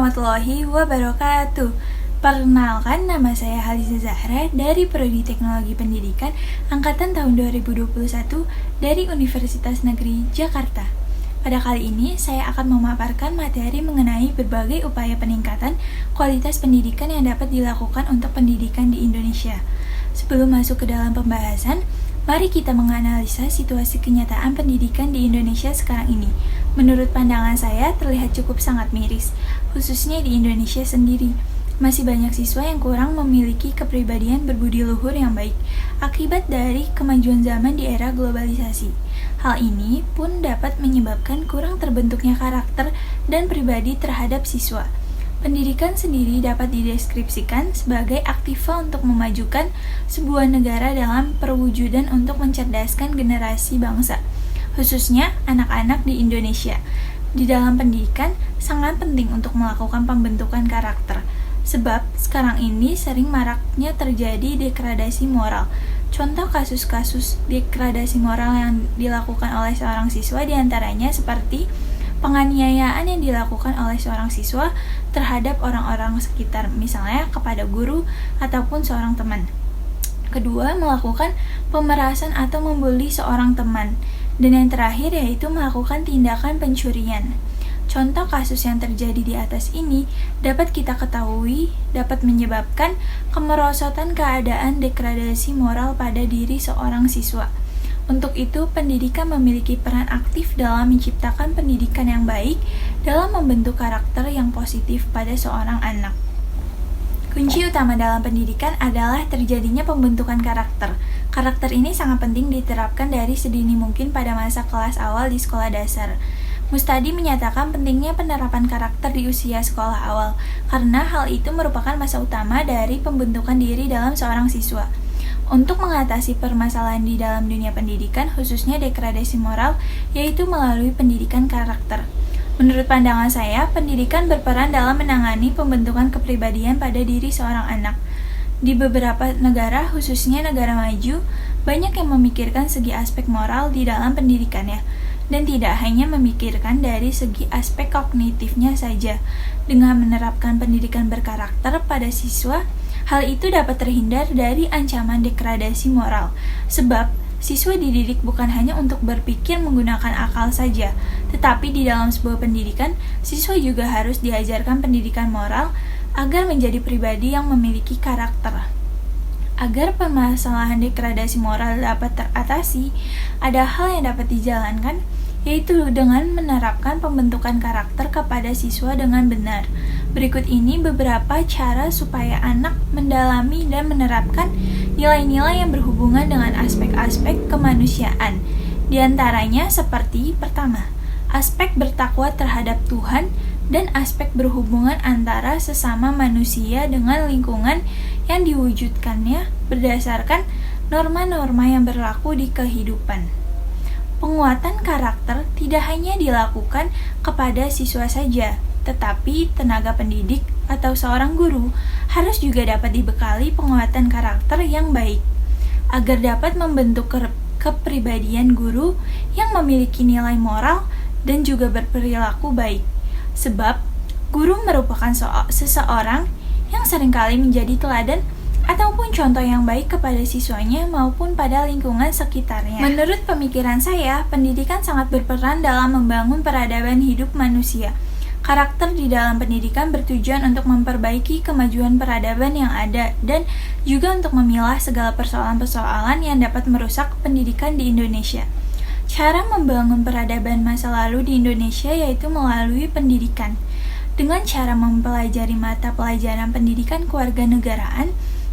warahmatullahi wabarakatuh. Perkenalkan, nama saya Haliza Zahra dari Prodi Teknologi Pendidikan Angkatan tahun 2021 dari Universitas Negeri Jakarta. Pada kali ini, saya akan memaparkan materi mengenai berbagai upaya peningkatan kualitas pendidikan yang dapat dilakukan untuk pendidikan di Indonesia. Sebelum masuk ke dalam pembahasan, mari kita menganalisa situasi kenyataan pendidikan di Indonesia sekarang ini. Menurut pandangan saya, terlihat cukup sangat miris, khususnya di Indonesia sendiri. Masih banyak siswa yang kurang memiliki kepribadian berbudi luhur yang baik, akibat dari kemajuan zaman di era globalisasi. Hal ini pun dapat menyebabkan kurang terbentuknya karakter dan pribadi terhadap siswa. Pendidikan sendiri dapat dideskripsikan sebagai aktiva untuk memajukan sebuah negara dalam perwujudan untuk mencerdaskan generasi bangsa, khususnya anak-anak di Indonesia. Di dalam pendidikan, sangat penting untuk melakukan pembentukan karakter, sebab sekarang ini sering maraknya terjadi degradasi moral. Contoh kasus-kasus degradasi moral yang dilakukan oleh seorang siswa diantaranya seperti penganiayaan yang dilakukan oleh seorang siswa terhadap orang-orang sekitar, misalnya kepada guru ataupun seorang teman. Kedua, melakukan pemerasan atau membuli seorang teman. Dan yang terakhir yaitu melakukan tindakan pencurian. Contoh kasus yang terjadi di atas ini dapat kita ketahui dapat menyebabkan kemerosotan keadaan degradasi moral pada diri seorang siswa. Untuk itu, pendidikan memiliki peran aktif dalam menciptakan pendidikan yang baik dalam membentuk karakter yang positif pada seorang anak. Kunci utama dalam pendidikan adalah terjadinya pembentukan karakter. Karakter ini sangat penting diterapkan dari sedini mungkin pada masa kelas awal di sekolah dasar. Mustadi menyatakan pentingnya penerapan karakter di usia sekolah awal, karena hal itu merupakan masa utama dari pembentukan diri dalam seorang siswa. Untuk mengatasi permasalahan di dalam dunia pendidikan, khususnya degradasi moral, yaitu melalui pendidikan karakter. Menurut pandangan saya, pendidikan berperan dalam menangani pembentukan kepribadian pada diri seorang anak. Di beberapa negara, khususnya negara maju, banyak yang memikirkan segi aspek moral di dalam pendidikannya, dan tidak hanya memikirkan dari segi aspek kognitifnya saja. Dengan menerapkan pendidikan berkarakter pada siswa, hal itu dapat terhindar dari ancaman degradasi moral, sebab siswa dididik bukan hanya untuk berpikir menggunakan akal saja, tetapi di dalam sebuah pendidikan, siswa juga harus diajarkan pendidikan moral agar menjadi pribadi yang memiliki karakter. Agar permasalahan degradasi moral dapat teratasi, ada hal yang dapat dijalankan, yaitu dengan menerapkan pembentukan karakter kepada siswa dengan benar. Berikut ini beberapa cara supaya anak mendalami dan menerapkan nilai-nilai yang berhubungan dengan aspek-aspek kemanusiaan. Di antaranya seperti pertama, aspek bertakwa terhadap Tuhan dan aspek berhubungan antara sesama manusia dengan lingkungan yang diwujudkannya berdasarkan norma-norma yang berlaku di kehidupan. Penguatan karakter tidak hanya dilakukan kepada siswa saja, tetapi tenaga pendidik atau seorang guru harus juga dapat dibekali penguatan karakter yang baik, agar dapat membentuk kepribadian guru yang memiliki nilai moral dan juga berperilaku baik. Sebab, guru merupakan seseorang yang seringkali menjadi teladan ataupun contoh yang baik kepada siswanya maupun pada lingkungan sekitarnya. Menurut pemikiran saya, pendidikan sangat berperan dalam membangun peradaban hidup manusia. Karakter di dalam pendidikan bertujuan untuk memperbaiki kemajuan peradaban yang ada dan juga untuk memilah segala persoalan-persoalan yang dapat merusak pendidikan di Indonesia. Cara membangun peradaban masa lalu di Indonesia yaitu melalui pendidikan. Dengan cara mempelajari mata pelajaran pendidikan kewarganegaraan,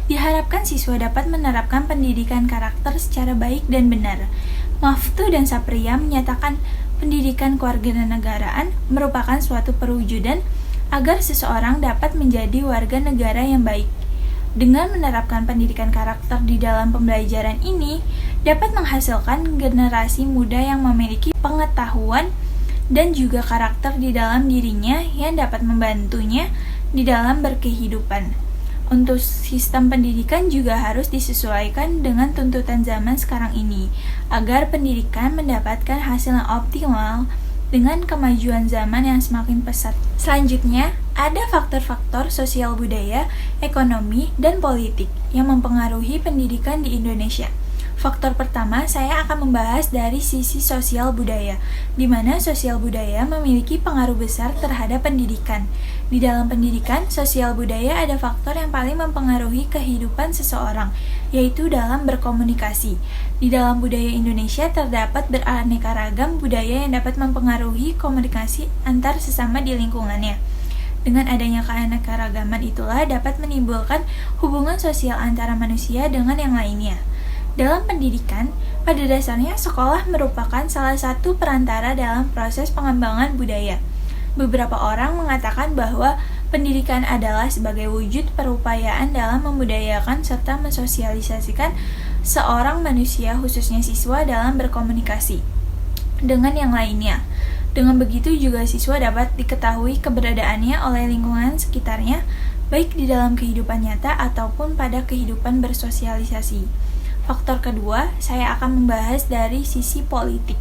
diharapkan siswa dapat menerapkan pendidikan karakter secara baik dan benar. Maftu dan Sapria menyatakan pendidikan kewarganegaraan merupakan suatu perwujudan agar seseorang dapat menjadi warga negara yang baik. Dengan menerapkan pendidikan karakter di dalam pembelajaran ini, dapat menghasilkan generasi muda yang memiliki pengetahuan dan juga karakter di dalam dirinya yang dapat membantunya di dalam berkehidupan. Untuk sistem pendidikan juga harus disesuaikan dengan tuntutan zaman sekarang ini, agar pendidikan mendapatkan hasil yang optimal dengan kemajuan zaman yang semakin pesat. Selanjutnya, ada faktor-faktor sosial budaya, ekonomi, dan politik yang mempengaruhi pendidikan di Indonesia. Faktor pertama, saya akan membahas dari sisi sosial budaya, di mana sosial budaya memiliki pengaruh besar terhadap pendidikan. Di dalam pendidikan, sosial budaya ada faktor yang paling mempengaruhi kehidupan seseorang, yaitu dalam berkomunikasi. Di dalam budaya Indonesia terdapat beraneka ragam budaya yang dapat mempengaruhi komunikasi antar sesama di lingkungannya. Dengan adanya keanekaragaman itulah dapat menimbulkan hubungan sosial antara manusia dengan yang lainnya. Dalam pendidikan, pada dasarnya sekolah merupakan salah satu perantara dalam proses pengembangan budaya. Beberapa orang mengatakan bahwa pendidikan adalah sebagai wujud perupayaan dalam membudayakan serta mensosialisasikan seorang manusia, khususnya siswa, dalam berkomunikasi dengan yang lainnya. Dengan begitu juga siswa dapat diketahui keberadaannya oleh lingkungan sekitarnya, baik di dalam kehidupan nyata ataupun pada kehidupan bersosialisasi. Faktor kedua, saya akan membahas dari sisi politik.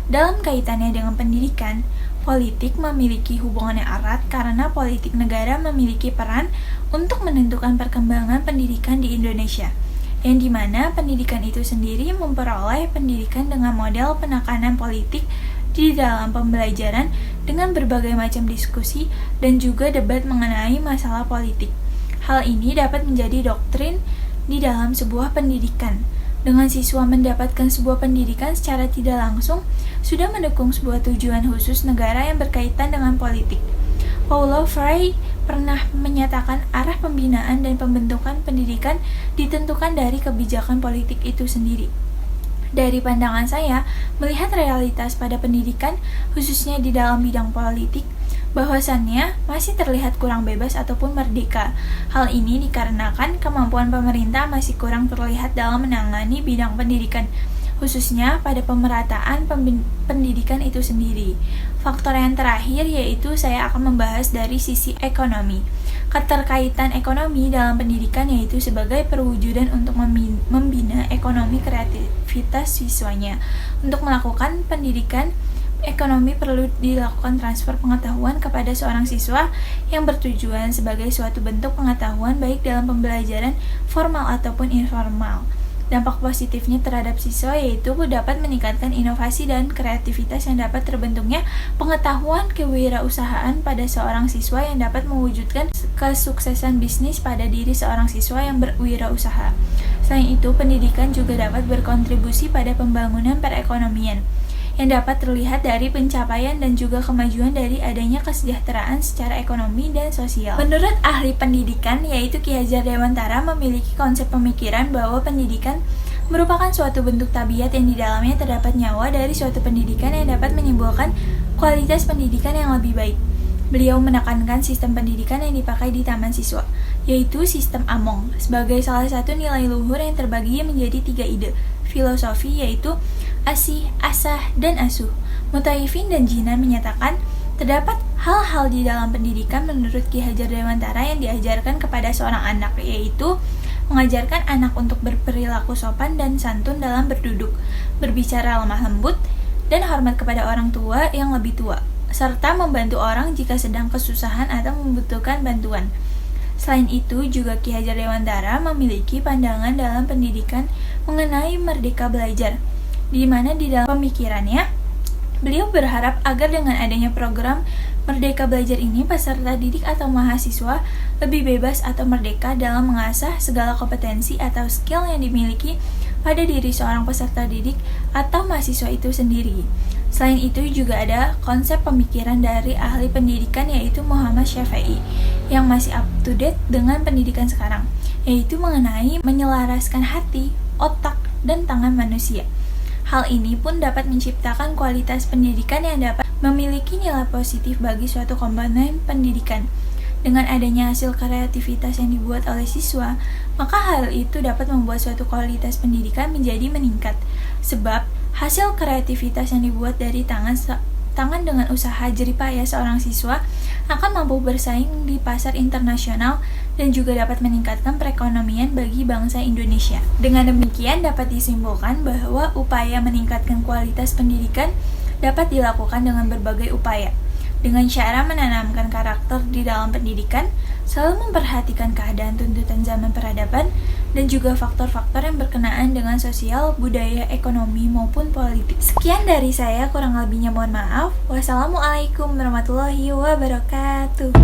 Dalam kaitannya dengan pendidikan, politik memiliki hubungan yang erat karena politik negara memiliki peran untuk menentukan perkembangan pendidikan di Indonesia, yang dimana pendidikan itu sendiri memperoleh pendidikan dengan model penekanan politik di dalam pembelajaran dengan berbagai macam diskusi dan juga debat mengenai masalah politik. Hal ini dapat menjadi doktrin di dalam sebuah pendidikan. Dengan siswa mendapatkan sebuah pendidikan secara tidak langsung, sudah mendukung sebuah tujuan khusus negara yang berkaitan dengan politik. Paulo Freire pernah menyatakan arah pembinaan dan pembentukan pendidikan ditentukan dari kebijakan politik itu sendiri. Dari pandangan saya, melihat realitas pada pendidikan, khususnya di dalam bidang politik, bahwasannya masih terlihat kurang bebas ataupun merdeka. Hal ini dikarenakan kemampuan pemerintah masih kurang terlihat dalam menangani bidang pendidikan, khususnya pada pemerataan pendidikan itu sendiri. Faktor yang terakhir yaitu saya akan membahas dari sisi ekonomi. Keterkaitan ekonomi dalam pendidikan yaitu sebagai perwujudan untuk membina ekonomi kreativitas siswanya. Untuk melakukan pendidikan ekonomi perlu dilakukan transfer pengetahuan kepada seorang siswa yang bertujuan sebagai suatu bentuk pengetahuan baik dalam pembelajaran formal ataupun informal. Dampak positifnya terhadap siswa yaitu dapat meningkatkan inovasi dan kreativitas yang dapat terbentuknya pengetahuan kewirausahaan pada seorang siswa yang dapat mewujudkan kesuksesan bisnis pada diri seorang siswa yang berwirausaha. Selain itu, pendidikan juga dapat berkontribusi pada pembangunan perekonomian yang dapat terlihat dari pencapaian dan juga kemajuan dari adanya kesejahteraan secara ekonomi dan sosial. Menurut ahli pendidikan yaitu Ki Hajar Dewantara memiliki konsep pemikiran bahwa pendidikan merupakan suatu bentuk tabiat yang di dalamnya terdapat nyawa dari suatu pendidikan yang dapat menimbulkan kualitas pendidikan yang lebih baik. Beliau menekankan sistem pendidikan yang dipakai di taman siswa, yaitu sistem Among, sebagai salah satu nilai luhur yang terbagi menjadi 3 ide filosofi yaitu asih, asah, dan asuh. Mutaifin dan Jinan menyatakan terdapat hal-hal di dalam pendidikan menurut Ki Hajar Dewantara yang diajarkan kepada seorang anak, yaitu mengajarkan anak untuk berperilaku sopan dan santun dalam berduduk, berbicara lemah lembut, dan hormat kepada orang tua yang lebih tua, serta membantu orang jika sedang kesusahan atau membutuhkan bantuan. Selain itu, juga Ki Hajar Dewantara memiliki pandangan dalam pendidikan mengenai merdeka belajar, di mana di dalam pemikirannya, beliau berharap agar dengan adanya program Merdeka Belajar ini, peserta didik atau mahasiswa lebih bebas atau merdeka dalam mengasah segala kompetensi atau skill yang dimiliki pada diri seorang peserta didik atau mahasiswa itu sendiri. Selain itu juga ada konsep pemikiran dari ahli pendidikan yaitu Muhammad Syafi'i yang masih up to date dengan pendidikan sekarang, yaitu mengenai menyelaraskan hati, otak, dan tangan manusia. Hal ini pun dapat menciptakan kualitas pendidikan yang dapat memiliki nilai positif bagi suatu komponen pendidikan. Dengan adanya hasil kreativitas yang dibuat oleh siswa, maka hal itu dapat membuat suatu kualitas pendidikan menjadi meningkat. Sebab hasil kreativitas yang dibuat dari tangan dengan usaha jeripaya seorang siswa akan mampu bersaing di pasar internasional dan juga dapat meningkatkan perekonomian bagi bangsa Indonesia. Dengan demikian dapat disimpulkan bahwa upaya meningkatkan kualitas pendidikan dapat dilakukan dengan berbagai upaya, dengan cara menanamkan karakter di dalam pendidikan, selalu memperhatikan keadaan tuntutan zaman peradaban, dan juga faktor-faktor yang berkenaan dengan sosial, budaya, ekonomi, maupun politik. Sekian dari saya, kurang lebihnya mohon maaf. Wassalamualaikum warahmatullahi wabarakatuh.